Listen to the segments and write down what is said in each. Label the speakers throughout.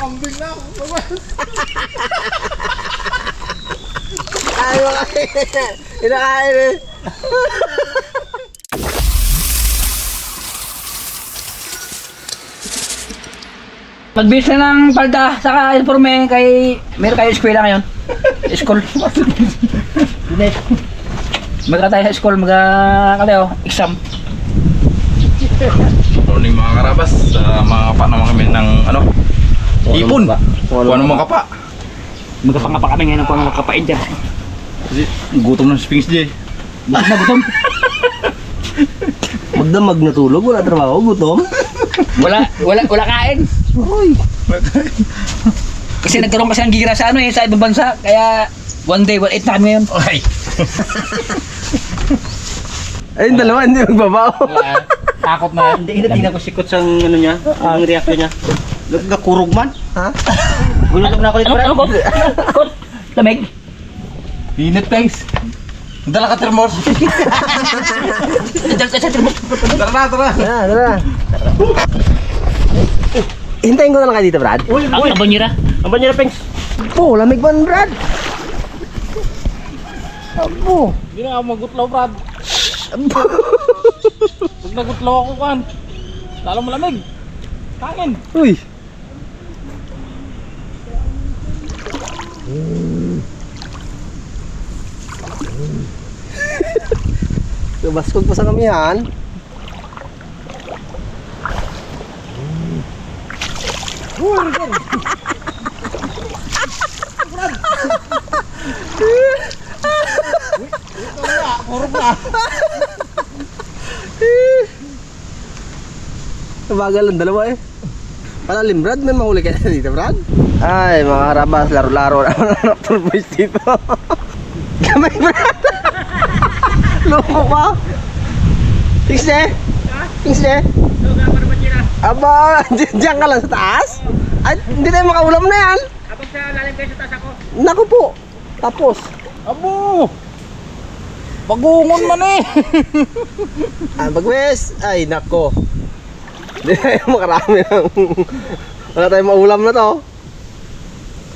Speaker 1: Nakakambing na ako.
Speaker 2: Ay, makakain. Inakain eh.
Speaker 3: Magbisa ng palda saka informe kay meron kayo eskwela ngayon. School. Magka tayo sa school, magka exam.
Speaker 1: Morning mga karabas, mga kapa naman kami ng ano? Ipon. Kung ano mga kapa.
Speaker 3: Magkapangapa kami ngayon ng mga kapain dyan.
Speaker 1: Kasi gutom ng Sphinx J.
Speaker 3: Bakit na gutom?
Speaker 2: Magdamag na tulog, wala trabaho, gutom.
Speaker 3: Wala kain.
Speaker 2: Uy.
Speaker 3: Kasi nagkaroon kasi ng gira sa ano sa ibang bansa. Kaya one day, 1-8 na kami ngayon.
Speaker 1: Ay.
Speaker 2: Ay, yung dalawa hindi magbabaw.
Speaker 3: Takot na.
Speaker 4: Hindi na ko sikot sa ano niya, ang reaction niya. Nagkakurog man.
Speaker 2: Ha?
Speaker 4: Gulog na ako dito.
Speaker 3: Ano? Kot? Lamig?
Speaker 1: Init guys. Dala ka thermos. Tara.
Speaker 2: Tara. Hintayin ko na lang kayo dito, Brad.
Speaker 3: Ang banyera.
Speaker 4: Ang banyo na, Pengs.
Speaker 2: Oh, lamig ba, Brad? Abo.
Speaker 1: Hindi na ako magutlaw, Brad. Pag nagutlaw ako kan, lalo malamig. Kain.
Speaker 2: Uy. Baskog pa sa kamihan. Bagal ang dalawa eh. Palalim, Brad, may mahuli ka na dito, Brad? Ay, mga karabas, laro-laro naman ang turboys dito. Kamay, Brad! Loko ka! Tingse? Tingse? Aba, diyan ka lang sa taas? Ay, hindi tayo makaulam na yan.
Speaker 3: Kapag sa lalim kayo sa taas ako.
Speaker 2: Naku po. Tapos.
Speaker 1: Abo! Pagungon man eh!
Speaker 2: Bagwes. Ay, nako. Hindi tayo makarami ng... Wala tayong maulam na to.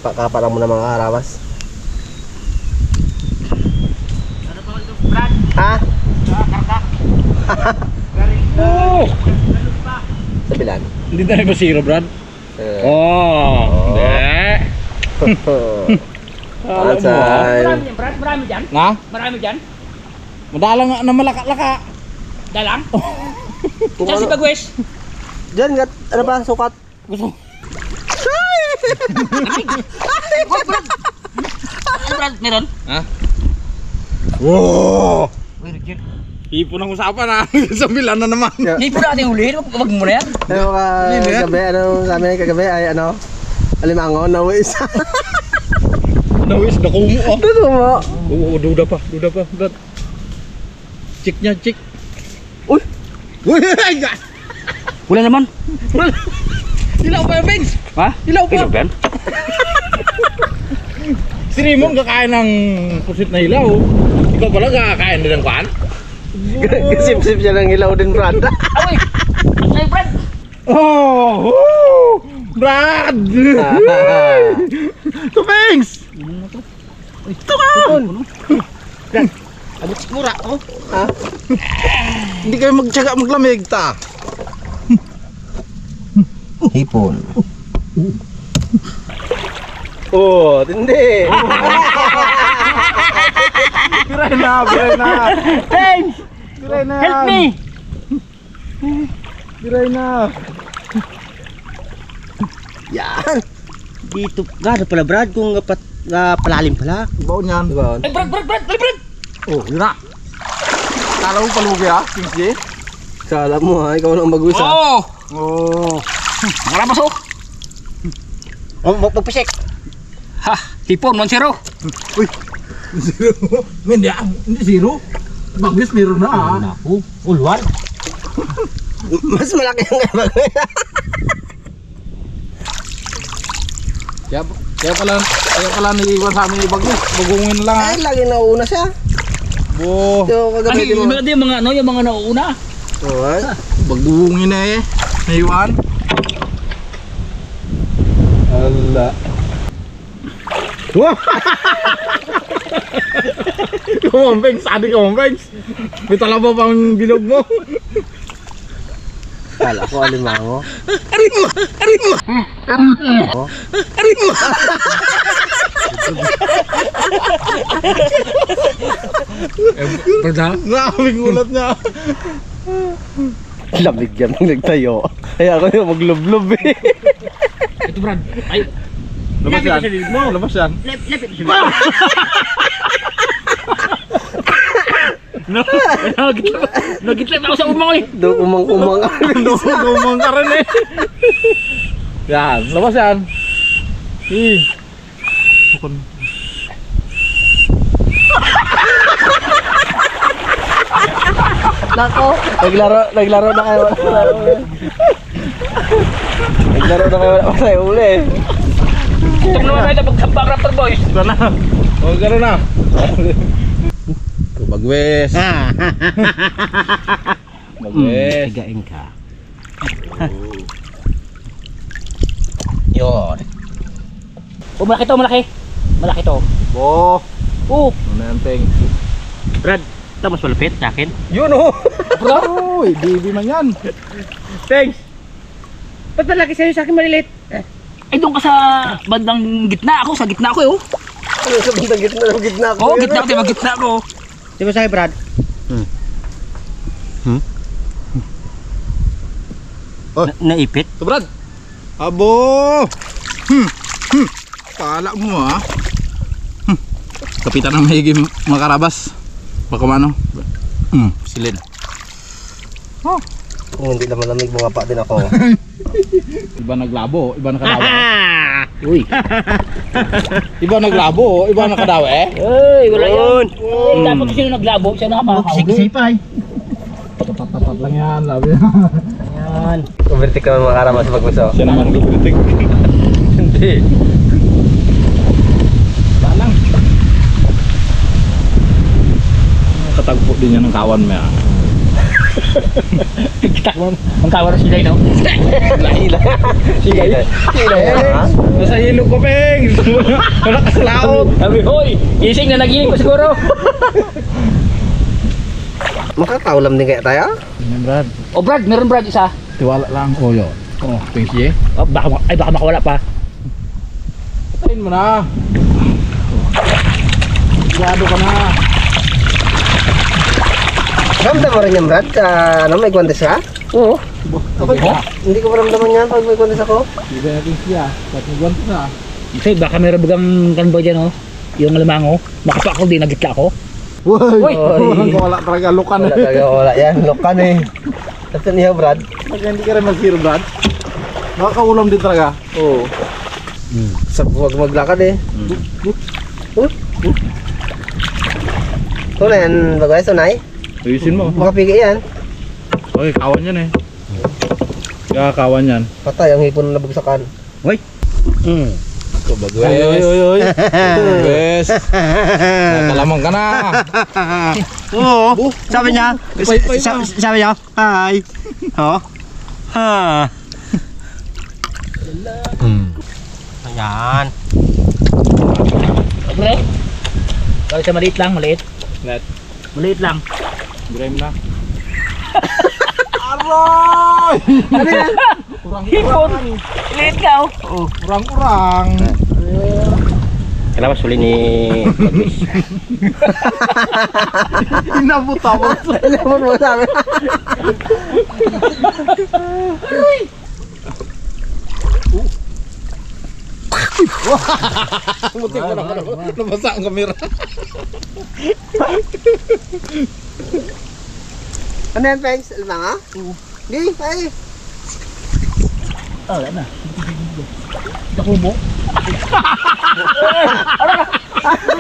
Speaker 2: Pakapalang mo na mga harawas.
Speaker 3: Ano pa ito, Brad?
Speaker 2: Ha?
Speaker 3: Karga.
Speaker 1: Oh!
Speaker 2: Sa bilan?
Speaker 1: Hindi tayo ba zero, Brad?
Speaker 2: Oh.
Speaker 1: Alam mo,
Speaker 3: Marami dyan, Brad? Marami dyan?
Speaker 1: na?
Speaker 3: Marami dyan?
Speaker 1: Madalang nga na malaka-laka.
Speaker 3: Dalang?
Speaker 2: Kung
Speaker 3: Saan si
Speaker 2: ano,
Speaker 3: Bagwes?
Speaker 2: dyan, ano ba, sukat?
Speaker 1: Gusto.
Speaker 3: Ano, Brad? Meron?
Speaker 1: Ha? Wow!
Speaker 3: Uy, Roger.
Speaker 1: Ipon ang usapan ha. Sa Milan na naman.
Speaker 3: Hindi po natin hulihin. Wag mo na yan.
Speaker 2: Ano kagabi, ano sabi niya kagabi ay ano? Alimango, nawis.
Speaker 1: Nawis, nakumo ah.
Speaker 2: Ano mo?
Speaker 1: Oo, duda pa, Brad. Chick niya, chick.
Speaker 2: Uy!
Speaker 1: Uy!
Speaker 3: Wala naman.
Speaker 1: Ilaw pa yung Benz!
Speaker 3: Ha?
Speaker 1: Ilaw pa!
Speaker 3: Ilaw ba yan?
Speaker 1: Si Raymond kakain ng pusit na ilaw. Ikaw pala kakain din ng kuhan?
Speaker 2: Kasip-sip siya ng ilaw din, Brad.
Speaker 3: Uy! Ay, Brad!
Speaker 1: Oh! Woo! Brad! Tupengs! Ito ka!
Speaker 2: Brad, abot sigura, oh. Ha?
Speaker 1: Hindi kayo magtsaga maglamig ta.
Speaker 2: Hipon. Oh, tindi.
Speaker 1: Biray na!
Speaker 3: Thanks!
Speaker 1: Biray na
Speaker 3: Help me!
Speaker 1: Biray na!
Speaker 2: Yan.
Speaker 4: Dito, gano'n pala, Brad, kung palalim pala.
Speaker 1: Baon yan.
Speaker 2: Diba?
Speaker 3: Ay, Brad! Dali, Brad!
Speaker 1: Oh, yun na. Kala mo palugi ha, Kings J?
Speaker 2: Kala mo ha, ikaw lang bagus ha.
Speaker 3: Oo!
Speaker 1: Oh.
Speaker 3: Wala pasok!
Speaker 4: Magpasik.
Speaker 3: Ha! Hipon, 1-0!
Speaker 1: Uy! Zero. Hindi ah, hindi zero. Bagis meron na ah.
Speaker 4: Naku, ulwan.
Speaker 2: Mas malaki ang bagay.
Speaker 1: Kaya pala naiiwan sa amin yung bagis. Bagungin lang ha.
Speaker 2: Ay, lagi nauuna siya.
Speaker 1: Bo.
Speaker 2: So,
Speaker 3: Ano
Speaker 2: kagabi di mo.
Speaker 3: yung mga ano, yung mga nauuna?
Speaker 2: Oh, ay.
Speaker 1: Bagungin na eh. Naiwan. Wala. Wow! Come on, Benz. Sabi ka mo, Benz. May talaba pang bilog mo.
Speaker 2: Kala ko alimango.
Speaker 1: Nakakabing ulat niya.
Speaker 2: Lamig yan nang nagtayo. Kaya ako yung maglublob eh.
Speaker 3: Ito Brad. Ay,
Speaker 1: Labas yan. Labas yan.
Speaker 3: lapit siya. Nagitla ako sa umang eh.
Speaker 2: Doon umang-umang.
Speaker 1: Dumang ka rin eh. Yan. Labas yan.
Speaker 2: Nako, naglaro na kayo. Naglaro na kayo wala sa uli.
Speaker 3: Ito naman tayo pagsampak rapper boys.
Speaker 1: Sana. O, gano'n na. Bagwes. Bagwes.
Speaker 4: Higain ka.
Speaker 1: Yun.
Speaker 3: Oh, malaki to, malaki. Malaki to.
Speaker 1: Bo.
Speaker 3: Oh,
Speaker 1: Ano yan, Teng?
Speaker 4: Brad, ito mas malapit sa akin.
Speaker 1: Yun o. Uy, baby man yan.
Speaker 4: Thanks. Ba't malaki sa'yo sa akin malilit?
Speaker 3: ay doon ka sa bandang gitna ako, sa gitna ko eh. Oh,
Speaker 2: Ano sa bandang gitna ko?
Speaker 3: oh gitna ko, diba gitna ko.
Speaker 4: Di ba sa'yo, Brad?
Speaker 1: Oh.
Speaker 4: Naipit?
Speaker 1: Ito, Brad. Abo. Kala mo ah. Kapitan ng mahigi mga karabas. Baka mano. Silin. Oh.
Speaker 2: Kung hindi naman lamig, mga pa din ako.
Speaker 1: Iba naglabo, iba nakadawa.
Speaker 3: Uy.
Speaker 1: Iba naglabo, iba nakadawa eh.
Speaker 3: Ay, wala yan. Eh, dapat sino naglabo, siya nakapahuli.
Speaker 4: Sipay.
Speaker 1: Tapat lang yan, labi.
Speaker 3: Yan.
Speaker 2: Kubertik naman mga karamas pag-gusto.
Speaker 1: Siya naman nagkritik.
Speaker 2: Hindi.
Speaker 1: Balang. Katagpo din yan ng kawan mo ah.
Speaker 3: Kita mo, magkawara sila no?
Speaker 2: Hila. Hila. Hila yan.
Speaker 1: Nasa hilog ko, Peng! Wala ka sa laot!
Speaker 3: Sabi, hoy, gising na nagiling ko siguro.
Speaker 2: Makakaulam din kaya tayo?
Speaker 1: Yan, Brad.
Speaker 3: Oh Brad, meron Brad isa.
Speaker 1: Tiwala lang. O, yun. O, Pengsi eh.
Speaker 3: Oh, baka makawala pa.
Speaker 1: Patayin mo na. Sigado ka na.
Speaker 2: Ramdam mo rin yan, Brad? Ano, may kwantes ka?
Speaker 3: Oo.
Speaker 2: Okay. Hindi ko maramdaman yan pag may kwantes ako.
Speaker 1: Hindi ba natin siya? Ba't nagwanto na?
Speaker 3: Kasi baka meron bagang kanbo dyan oh. Yung alimango. Makapa ako din, nagitla ako.
Speaker 1: Uy!
Speaker 2: Uy.
Speaker 1: Wala talaga lukan
Speaker 2: Wala talaga, wala yan. Lokan eh. Tapos niya, Brad?
Speaker 1: Pagka hindi ka rin mag-zero, Brad. Makakaulam din talaga.
Speaker 2: Oo. Sa huwag maglakad eh. Ito na yan, bagay, sunay.
Speaker 1: Ayusin mo.
Speaker 2: Makapigay yan.
Speaker 1: Okay, kawan yan eh. Kaya kawan yan.
Speaker 2: Patay ang hipon na nabagsakan.
Speaker 1: Ito, bagwes. Oy. Bagwes. Nakalamang ka na.
Speaker 4: Oo. Sabi niya.
Speaker 1: Pay-pay na.
Speaker 4: Sabi niya. Hi. Oh. Ha. Ayan.
Speaker 3: Pre? Kaya sa maliit lang, maliit.
Speaker 1: Net.
Speaker 3: Maliit lang.
Speaker 1: Grime na. Aroy!
Speaker 2: Ano yan?
Speaker 3: Hipon! Maliit ka oh.
Speaker 1: Urang-urang.
Speaker 4: Kailangan mas huli ni Bagwis.
Speaker 1: Inabuta mo.
Speaker 2: Alam mo sa amin.
Speaker 1: Muti ko na. Nabasa ang kamera.
Speaker 2: Ano yan, Pengs? Alam nga? Hindi, ay.
Speaker 3: Oh, wala na. Nakubo.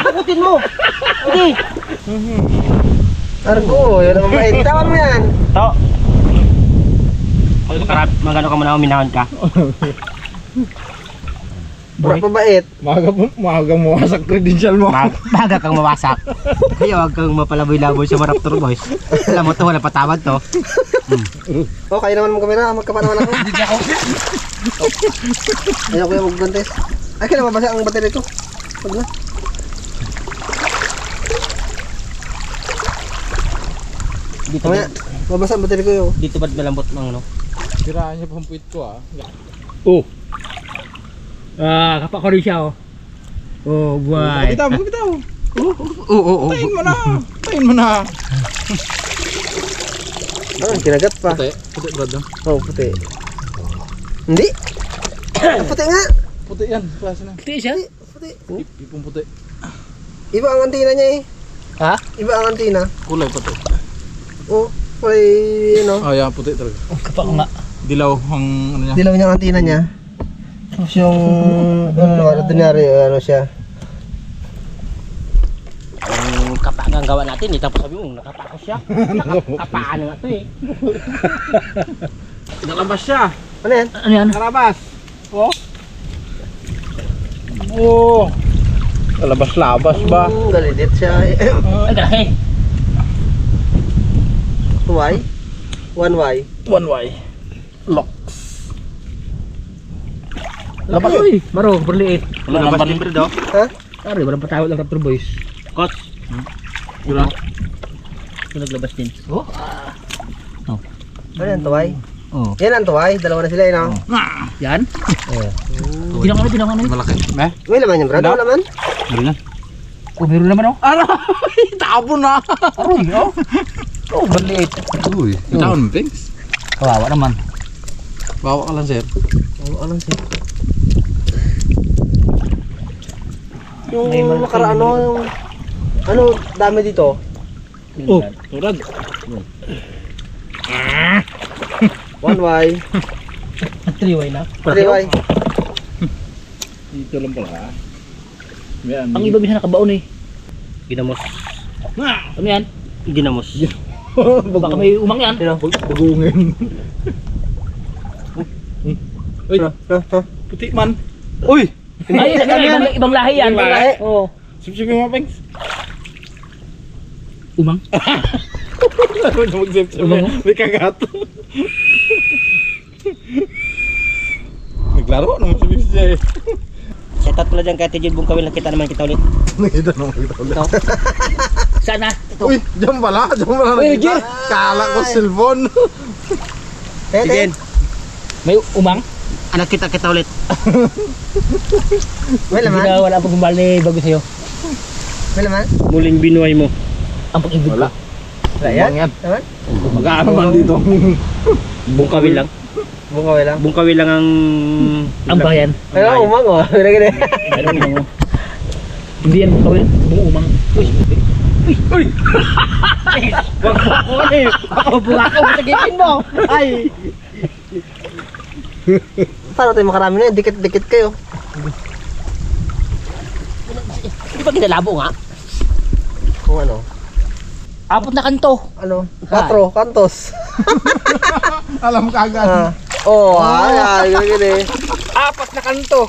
Speaker 2: Pukutin mo. Hindi. Argo, yun ang mabait. Tawan mo yan.
Speaker 4: To. Magano ka muna, uminahon ka.
Speaker 2: Pura pabait.
Speaker 1: Maagang mawasak credential mo.
Speaker 4: Baga kang mawasak. Kaya huwag kang mapalaboy-laboy sa Raptor Boys. Alam mo to, wala patawad to.
Speaker 2: Oh, kayo naman mo kamera. Magkapa naman ako. Ayaw ko yung magbantes. Ay, kailan mabasa ang battery ko? Wag na.
Speaker 4: Dito
Speaker 2: Mamaya, mabasa ang battery ko yun.
Speaker 4: Dito ba't malambot ng ano?
Speaker 1: Siraan niya pang puwit ko ah.
Speaker 3: Oh. Kapak ko rin siya oh. Oh, buhay.
Speaker 1: Bitaw mo, bitaw. Tayin mo na. Tayin mo na.
Speaker 2: Ah, kinagat pa.
Speaker 1: Puti. Puti brad no?
Speaker 2: Oh, puti. Hindi. Puti nga.
Speaker 1: Puti yan. Klase na.
Speaker 3: Puti siya?
Speaker 2: Puti.
Speaker 1: Ipong puti.
Speaker 2: Iba ang antina niya eh.
Speaker 3: Ha?
Speaker 2: Iba ang antina.
Speaker 1: Kulay puti.
Speaker 2: Oh, kulay, ano.
Speaker 1: Oh yan, puti talaga.
Speaker 3: Kapak ko nga.
Speaker 1: Dilaw ang ano niya.
Speaker 2: Dilaw niya ang antina niya. Tapos yung, ano naman, ordinary, ano siya.
Speaker 4: Ang kapak nga ang gawa natin eh. Tapos sabi mo, nakapako siya. Kapaan nga ito eh.
Speaker 1: Nalabas siya.
Speaker 2: Ano yan?
Speaker 3: Ano yan?
Speaker 1: Karabas. Oh. Oh. Labas-labas ba?
Speaker 2: Galidit siya.
Speaker 3: Ang dami.
Speaker 2: 2Y? 1Y?
Speaker 1: 1Y. Locks.
Speaker 3: Labas uy. Maro, berliit.
Speaker 4: Wala nang libre daw.
Speaker 2: Ha?
Speaker 3: Ari, walang patawad ng Raptor Boys.
Speaker 4: Coach.
Speaker 1: Gula.
Speaker 4: Ito naglabas din.
Speaker 3: Oh.
Speaker 2: Ano yan, 2Y?
Speaker 3: Oh.
Speaker 2: Yan ang 2Y, dalawa na sila yun, no?
Speaker 3: Yan.
Speaker 2: Oh.
Speaker 3: Pinang ano?
Speaker 1: Malaki. Meh?
Speaker 2: May laman yung brad,
Speaker 1: Wala.
Speaker 2: wala man?
Speaker 1: Meron na.
Speaker 3: Oh, meron naman oh.
Speaker 1: Aray! Tabo na!
Speaker 3: Aroy, oh. Oh, berliit.
Speaker 1: Uy. Itaon mo, Pings?
Speaker 3: Kawawa naman.
Speaker 1: Bawa ka lang, sir.
Speaker 2: Ano siya? Yung nakaraan, yung... Ano, dami dito?
Speaker 3: Oh, turag.
Speaker 2: 1Y,
Speaker 3: 3-way na.
Speaker 2: 3Y.
Speaker 1: Dito lang pala. May ano.
Speaker 3: Ang iba bisa nakabaon eh.
Speaker 4: Ginamos.
Speaker 3: Ano yan?
Speaker 4: Ginamos.
Speaker 3: Baka may umang yan.
Speaker 2: Sino?
Speaker 1: Bagungin. Uy, puti man. Uy!
Speaker 3: Ay, ibang lahi yan.
Speaker 1: Ibang lahi?
Speaker 3: Oo.
Speaker 1: Sip-sipin mo, Pings.
Speaker 3: Umang?
Speaker 1: Ano na mag-sip-sip? May kagat. Naglaro naman si Pings siya eh.
Speaker 4: Shoutout pala dyan kay Tijil Bungkawil. Nakita naman kita ulit.
Speaker 1: Nakita naman kita ulit.
Speaker 3: Sana? Ito.
Speaker 1: Uy, dyan pala. Dyan pala nakita. Kala ko cellphone.
Speaker 4: Tigin.
Speaker 3: May umang?
Speaker 4: Anak kita ulit.
Speaker 2: May
Speaker 3: Hindi
Speaker 2: laman?
Speaker 3: na wala pang gumbal ni bago sa'yo.
Speaker 2: May laman?
Speaker 4: Muling binuhay mo.
Speaker 3: Ang pag-ibig ko.
Speaker 1: Wala.
Speaker 2: Wala yan?
Speaker 1: Umang yan.
Speaker 2: Laman?
Speaker 1: Mag-ano man dito.
Speaker 4: Bungkawil lang.
Speaker 2: Bungkaway lang.
Speaker 4: Bungkawil lang ang...
Speaker 3: Ang bayan.
Speaker 2: Ano, umang oh. Gini-gini.
Speaker 3: Ano umang mo? Hindi yan kawin. Buong umang. Uy!
Speaker 1: Uy!
Speaker 4: Wag mo ako eh. Ako bunga ko. Matagipin mo. Ay.
Speaker 2: Paano tayo makarami na yan? Dikit-dikit kayo.
Speaker 3: Hindi ba kinalabo nga?
Speaker 2: Kung ano?
Speaker 3: Apat na kanto.
Speaker 2: Ano? 4, kantos.
Speaker 1: Alam ka agad.
Speaker 2: Ah. Oh, ay, gini-gini.
Speaker 3: Apat na kanto.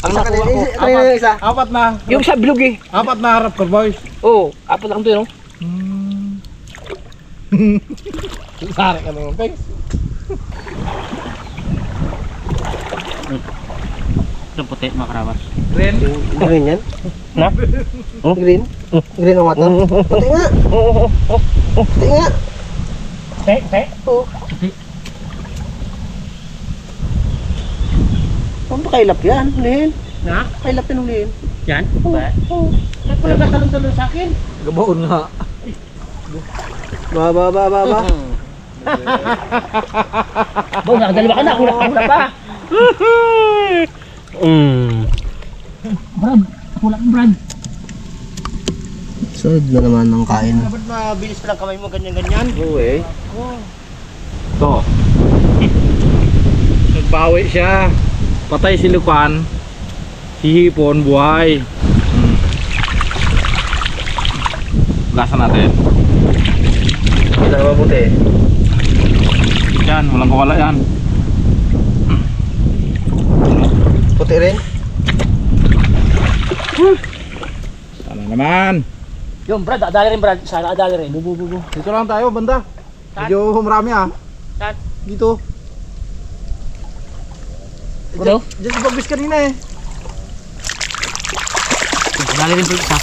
Speaker 2: Ang nakuha ko. Ano yung isa?
Speaker 1: Apat na.
Speaker 3: Yung sa bilog eh.
Speaker 1: Apat na harap ko, boys.
Speaker 3: Oo. Apat na kanto yun.
Speaker 1: Sari ka naman, Pings.
Speaker 4: Ito puti mga karawas.
Speaker 1: Ren.
Speaker 2: Green yan?
Speaker 4: Na?
Speaker 2: Green? Green ang mata? Puti nga. Puti nga. Oo. Ano ba kailap yan? Hulihin.
Speaker 4: Na?
Speaker 2: Kailap yan hulihin.
Speaker 4: Yan?
Speaker 2: Oo.
Speaker 4: Ba't pala nagtalon-talon sa akin?
Speaker 1: Gabaon nga.
Speaker 2: Ba.
Speaker 3: Bawa, nakadalawa ka na. Hula pa. Brad. Hula ka, Brad.
Speaker 2: Sunod na naman ang kain.
Speaker 4: Dapat mabilis pa lang kamay mo ganyan-ganyan.
Speaker 2: Oo eh.
Speaker 1: Ito. Nagbawi siya. Patay si Lukan. Si Hipon buhay. Gasan natin.
Speaker 2: Hindi na mabuti.
Speaker 1: Yan, walang kawala yan.
Speaker 2: Puti rin.
Speaker 1: Sana naman.
Speaker 3: Yung Brad, adali rin Brad. Sana adali rin.
Speaker 1: Dito lang tayo, banda. Medyo marami ah.
Speaker 4: Saan?
Speaker 1: Dito.
Speaker 3: Ano?
Speaker 2: Diyan sa pagbis kanina eh.
Speaker 3: Dali rin po isa.